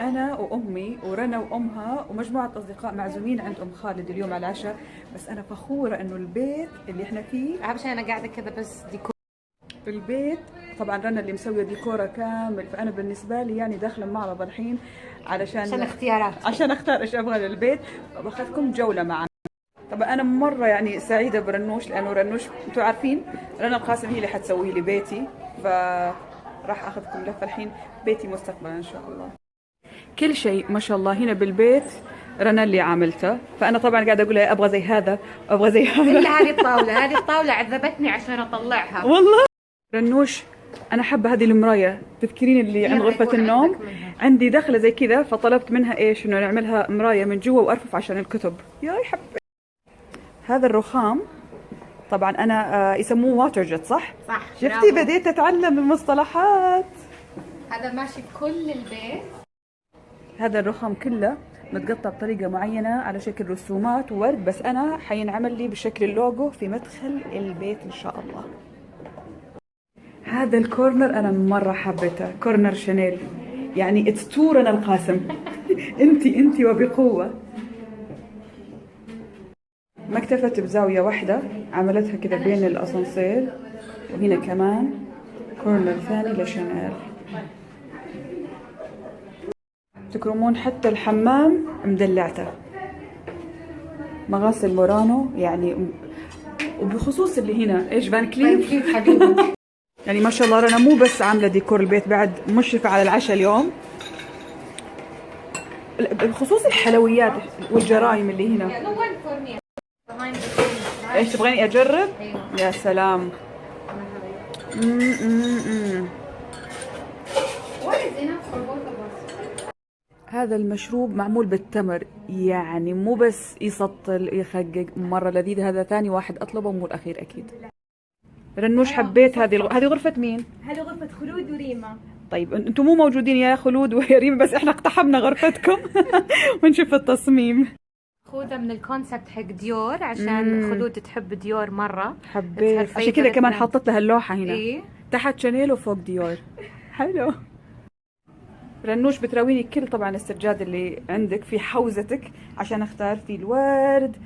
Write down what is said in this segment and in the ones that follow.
انا وامي ورنا وامها ومجموعه اصدقاء معزومين عند ام خالد اليوم على العشاء. بس انا فخوره انه البيت اللي احنا فيه، اهم شيء انا قاعده كذا بس ديكور. البيت طبعا رنا اللي مسويه ديكوره كامل، فانا بالنسبه لي يعني داخله معرض الحين عشان اختيارات، عشان اختار ايش ابغى للبيت. باخذكم جوله معنا. طبعا انا مره يعني سعيده برنوش، لانه رنوش انتم عارفين رنا القاسم هي اللي حتسوي لي بيتي، فراح اخذكم لفه الحين بيتي مستقبلا ان شاء الله. كل شيء ما شاء الله هنا بالبيت رنا اللي عاملته، فانا طبعا قاعده اقول لها ابغى زي هذا ابغى زي هذا. الا هذه الطاوله، هذه الطاوله عذبتني عشان اطلعها والله رنوش انا حابه هذه المرايه، تذكرين اللي عند غرفه النوم؟ عندي دخله زي كذا، فطلبت منها ايش انه نعملها مرايه من جوا وارفف عشان الكتب. يا يحب هذا الرخام. طبعا انا يسموه واتر جت، صح؟ صح. شفتي بديت اتعلم المصطلحات. هذا ماشي بكل البيت. هذا الرخام كله متقطع بطريقه معينه على شكل رسومات وورد، بس انا حينعمل لي بشكل اللوجو في مدخل البيت ان شاء الله. هذا الكورنر انا مره حبيته، كورنر شانيل، يعني اتس تو رنا القاسم. انتي وبقوه. ما اكتفت بزاويه واحده، عملتها كذا بين الاسانسير، وهنا كمان كورنر ثاني لشانيل. تكرمون حتى الحمام مدلعته، مغاسل مورانو يعني. وبخصوص اللي هنا ايش، فان كليف حبيبي. يعني ما شاء الله رنا مو بس عامله ديكور البيت، بعد مشرفه على العشاء اليوم. بخصوص الحلويات والجرايم اللي هنا، ايش تبغيني اجرب؟ يا سلام. هذا المشروب معمول بالتمر، يعني مو بس يسطل يخقق، مرة لذيذ. هذا ثاني واحد أطلبه مو الأخير أكيد. رنوش حبيت هذه غرفة مين؟ هذه غرفة خلود وريما. طيب انتم مو موجودين يا خلود ويا ريما، بس احنا اقتحمنا غرفتكم ونشوف التصميم. خذها من الكونسبت حق ديور، عشان خلود تحب ديور مرة. حبيت عشان كذا كمان حطيت لها اللوحة هنا. إيه؟ تحت شانيل وفوق ديور. حلو. رنوش بتراويني كل طبعا السجاد اللي عندك في حوزتك عشان اختار. في الورد،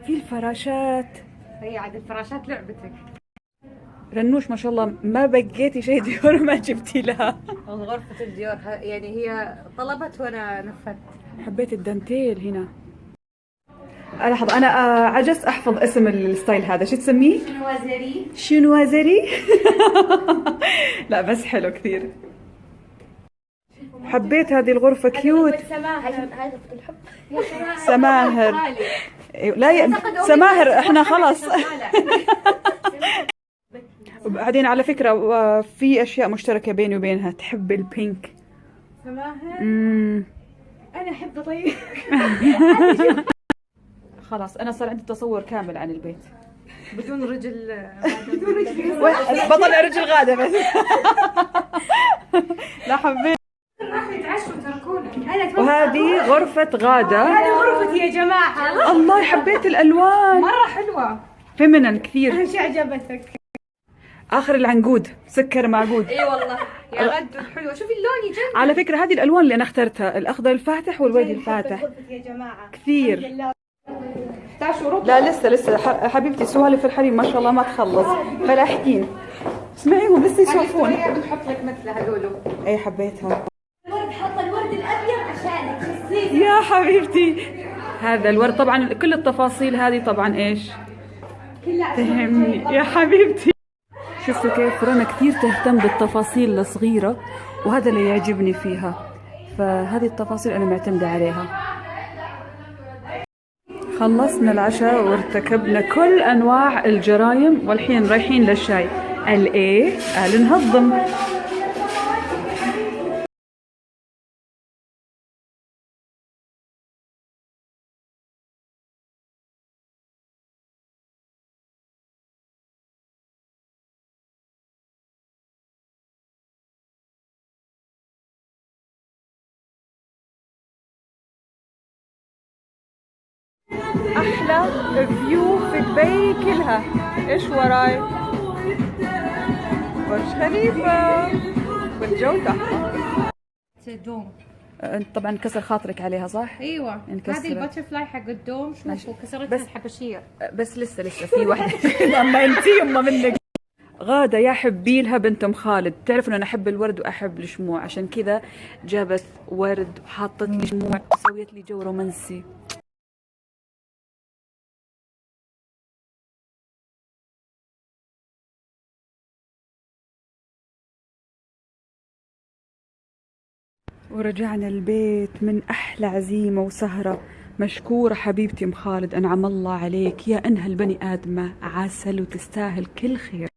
في الفراشات. هي عاد الفراشات لعبتك. رنوش ما شاء الله ما بقيتي شيء ديور ما جبتي لها. غرفة الديور يعني هي طلبت وانا نفذت. حبيت الدانتيل هنا. لحظة أنا عجزت أحفظ اسم الستايل هذا، شو تسميه؟ شنوازري. شنوازري. لا بس حلو كثير. حبيت هذه الغرفة كيوت. سماهر. هذا الحب. سماهر. لا سماهر احنا خلاص. وبعدين على فكرة في أشياء مشتركة بيني وبينها، تحب البينك. سماهر. أنا أحب طيب. خلاص أنا صار عندي تصور كامل عن البيت. بدون رجل. بطلع رجل غادة بس. لا حبيت. راحوا يتعشوا تركونا. وهذه غرفة غادة. هذه غرفتي يا جماعة. الله حبيت الألوان مرة حلوة. فيمينن كثير. ايش عجبتك؟ آخر العنقود سكر معقود. اي والله يا غد حلوة. شوفي اللون يجنن. على فكرة هذه الألوان اللي أنا اخترتها، الأخضر الفاتح والوردي الفاتح. غرفتي يا جماعة كثير. لا لسه حبيبتي سوالف الحريم ما شاء الله ما تخلص، فلاحقين اسمعيهم لسه يسولفون. بنحط لك مثل هذول. اي حبيتها. الورد، حاطة الورد الأبيض عشانك خصيصا. يا حبيبتي هذا الورد طبعا كل التفاصيل هذه طبعا ايش تهمني يا حبيبتي. شفتوا كيف رنا كثير تهتم بالتفاصيل الصغيرة، وهذا اللي يعجبني فيها، فهذه التفاصيل أنا معتمدة عليها. خلصنا العشاء وارتكبنا كل أنواع الجرايم، والحين رايحين للشاي. الإيه؟ نهضم. أحلى فيو في دبي كلها. إيش وراي؟ برج خليفة والجو تحفة. تدوم. انت طبعا كسر خاطرك عليها صح؟ ايوه انكسرت. هذه الباترفلاي حق الدوم شوفوا كسرتها بس- الحبشيه. بس لسه في واحدة اما انت يما منك. غادة يا حبيلها بنت ام خالد، تعرف انه انا احب الورد واحب الشموع، عشان كذا جابت ورد وحاطت لي شموع وسويت لي جو رومانسي. ورجعنا البيت من احلى عزيمة وسهرة. مشكورة حبيبتي ام خالد، انعم الله عليك يا انها البني ادمة، عسل وتستاهل كل خير.